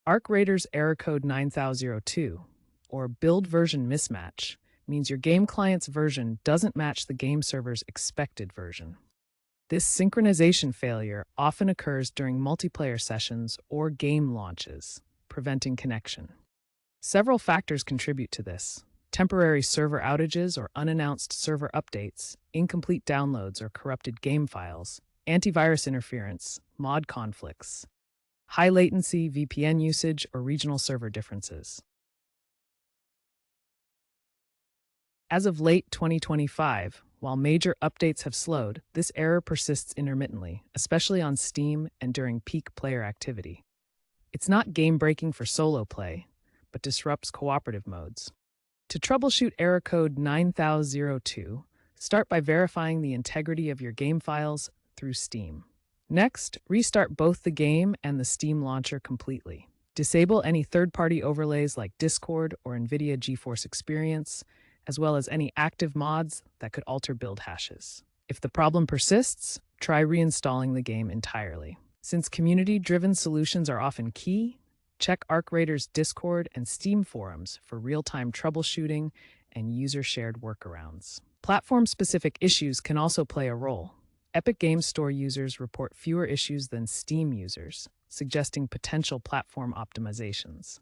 ArcRaider's error code 9002, or build version mismatch, means your game client's version doesn't match the game server's expected version. This synchronization failure often occurs during multiplayer sessions or game launches, preventing connection. Several factors contribute to this: temporary server outages or unannounced server updates, incomplete downloads or corrupted game files, antivirus interference, mod conflicts, high latency VPN usage, or regional server differences. As of late 2025, while major updates have slowed, this error persists intermittently, especially on Steam and during peak player activity. It's not game-breaking for solo play, but disrupts cooperative modes. To troubleshoot error code 9002, start by verifying the integrity of your game files through Steam. Next, restart both the game and the Steam launcher completely. Disable any third-party overlays like Discord or NVIDIA GeForce Experience, as well as any active mods that could alter build hashes. If the problem persists, try reinstalling the game entirely. Since community-driven solutions are often key, check ArcRaider's Discord and Steam forums for real-time troubleshooting and user-shared workarounds. Platform-specific issues can also play a role. Epic Games Store users report fewer issues than Steam users, suggesting potential platform optimizations.